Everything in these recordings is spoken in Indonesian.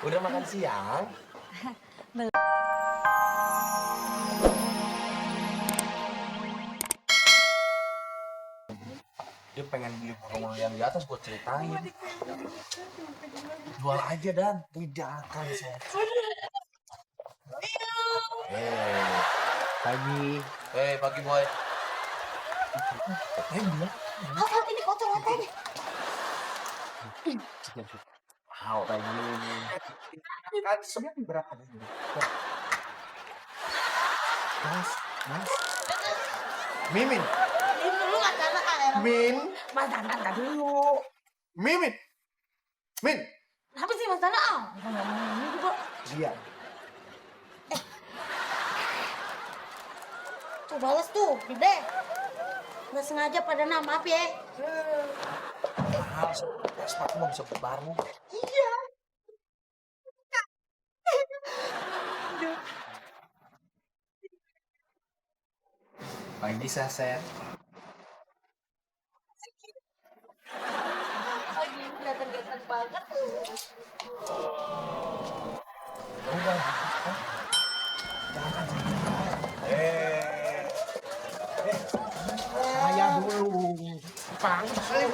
Udah makan siang? Belum. Dia pengen beli burung yang di atas buat ceritain. Jual aja Dan, tidak akan saya. Pagi. Pagi boy. Oh, ini kotor lantainya. Mau pagi. Kan sebenarnya berapa nih? Mas. Mimin. Ini dulu nggak salah kan? Min. Mas Dana dulu. Mimin. Min. Apa sih Mas Dana? Bukan ngomongin ini juga. Iya. Tuh balas tuh, gede. Nggak sengaja pada maaf ya. Mahal, sepatu mau bisa baru. Iya. Pagi Saset. Lagi kelihatan banget. Udah. Saya dulu. Panik kali.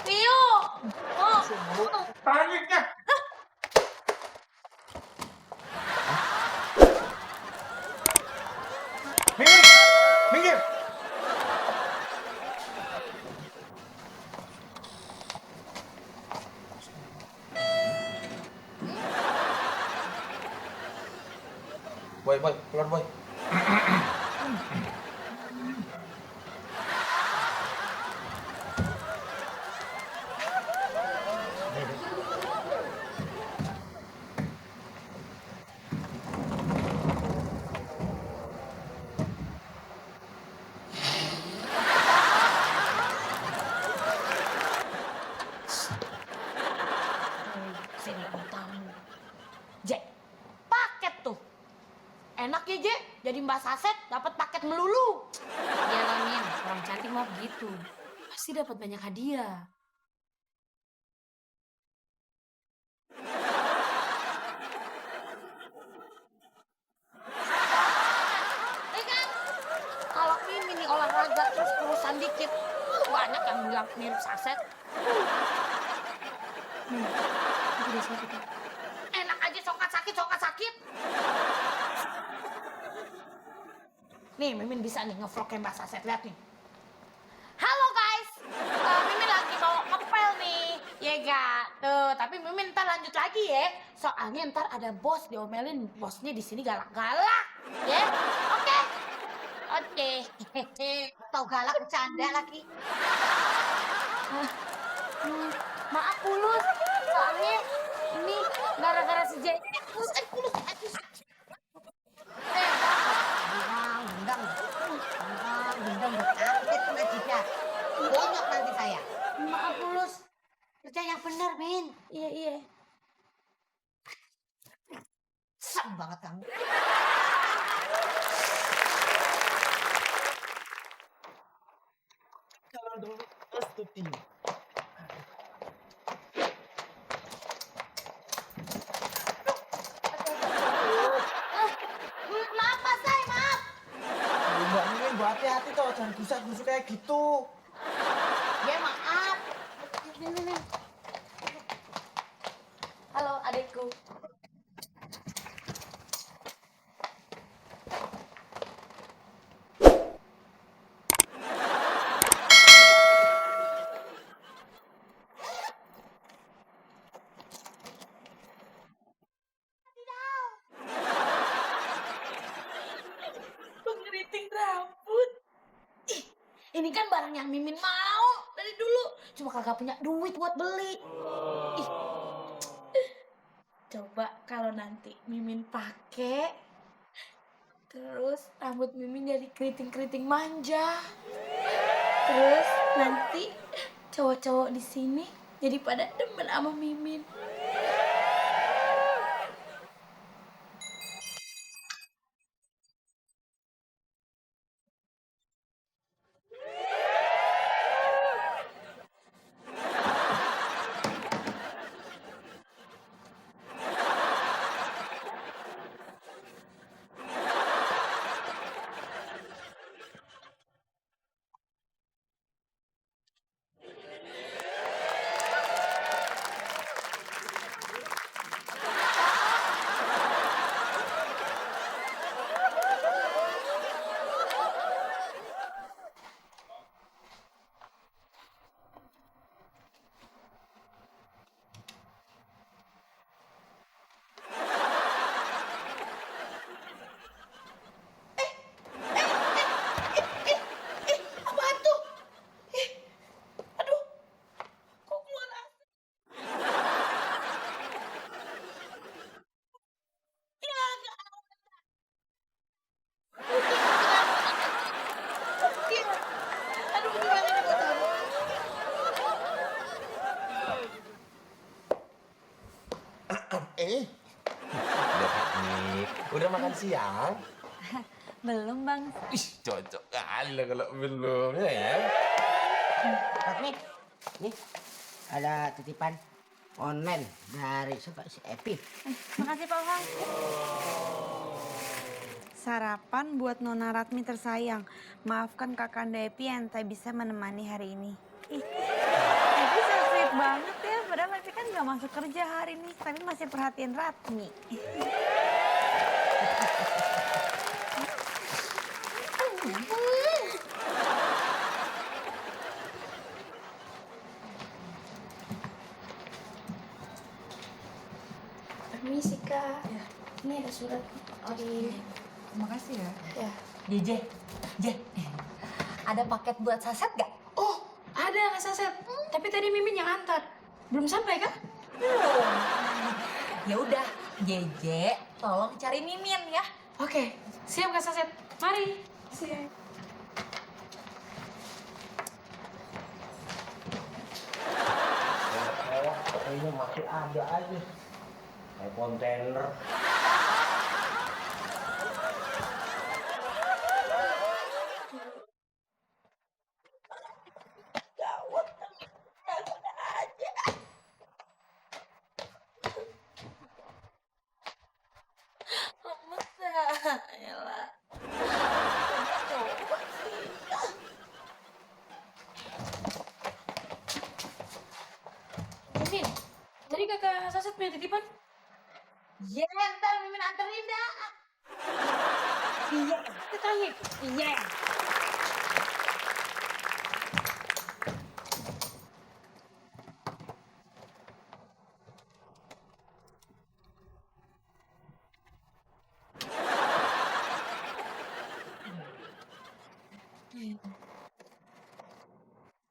Tio. Oh. Paniknya. Minggir. Boy, keluar boy. Sini kamu tamu. Jack, paket tuh. Enak ya, Jack. Jadi Mbak Saset dapat paket melulu. Iyalah Min, orang cantik mah begitu. Pasti dapat banyak hadiah. Ya kan? Kalau ini olahraga terus kurusan dikit, banyak yang bilang mirip Saset. Aku udah sakit ya. Enak aja sokat sakit. Nih, Mimin bisa nih ngevlog kayak Mbak Saset, lihat nih. Halo guys, Mimin lagi mau ngepel nih, ya gak? Tuh, tapi Mimin ntar lanjut lagi ya. Soalnya ntar ada bos diomelin, bosnya di sini galak-galak, ya? Oke. Tau galak bercanda lagi. Maaf Pulus, soalnya ini gara-gara si Jay. Pulus. Gendong berarti sama jidat. Bonyok nanti saya. Maaf Pulus. Kerja yang benar, Min. Iya. Sam banget kamu. Kalau dulu Astuti. Maaf Mas Say, maaf. Mbak Mimin, buat hati-hati toh, jangan gusak-gusuk kayak gitu. Ya maaf. Nih. Halo adikku. Pengeriting rambut. Ih, ini kan barang yang Mimin mau dari dulu. Cuma kagak punya duit buat beli. Ih. Coba kalau nanti Mimin pakai, terus rambut Mimin jadi keriting-keriting manja. Terus nanti cowok-cowok di sini jadi pada demen sama Mimin. Udah Nik, udah makan siang? Belum, Bang. Ih, cocok kali lah kalau belum ya. Nih, nih ada titipan online dari si Epi. Makasih, Pak Bang. Sarapan buat Nona Ratmi tersayang. Maafkan Kakanda Epi yang tak bisa menemani hari ini. Ih, Epi so sweet banget ya. Padahal Epi kan gak masuk kerja hari ini. Tapi masih perhatiin Ratmi. Permisi Kak. Ini ada surat. Terima kasih ya. Ya. Je, ada paket buat Saset gak? Oh, ada Kak Saset. Tapi tadi Mimin yang antar. Belum sampai kan? Ya udah, Jeje, tolong cari Mimin ya. Oke, siap Kak Saset. Mari. Siap. Kayaknya masih ada aja. Kayak kontainer. Mimin, tadi Kakak Saset punya titipan? Ya, ntar Mimin anterin dah. Iya, terakhir. Iya.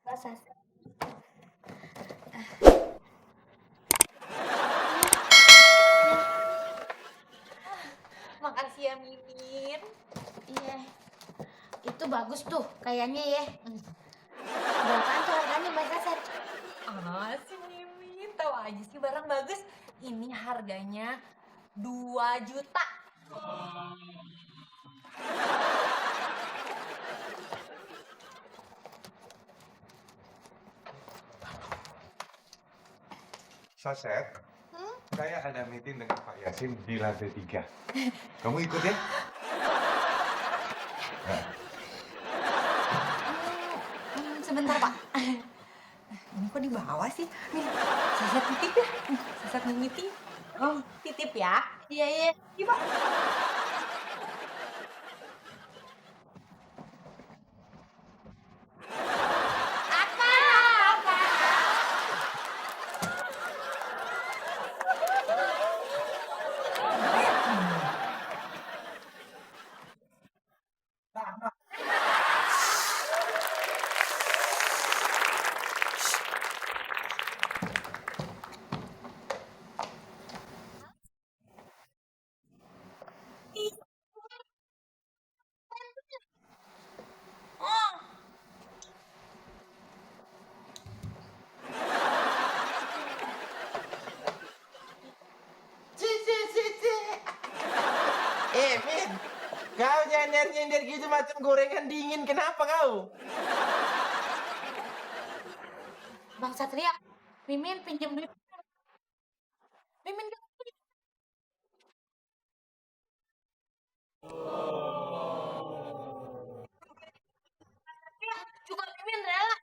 Basah. Makasih ya Mimin. Iya. Itu bagus tuh kayaknya ya. Berapaan tuh harganya Mbak Saset? Ah, si Mimin tahu aja sih barang bagus. Ini harganya 2 juta. Saset, saya ada meeting dengan Pak Yasin di lantai 3. Kamu ikut ya? Sebentar Pak. Ini kok di bawah sih? Nih, Saset titip ya. Saset mau meeting. Oh, titip ya. Iya, iya. Iya Pak. Min, kau nyender-nyender gitu macam gorengan dingin. Kenapa kau? Bang Satria, Mimin pinjam duit. Mimin juga Mimin rela.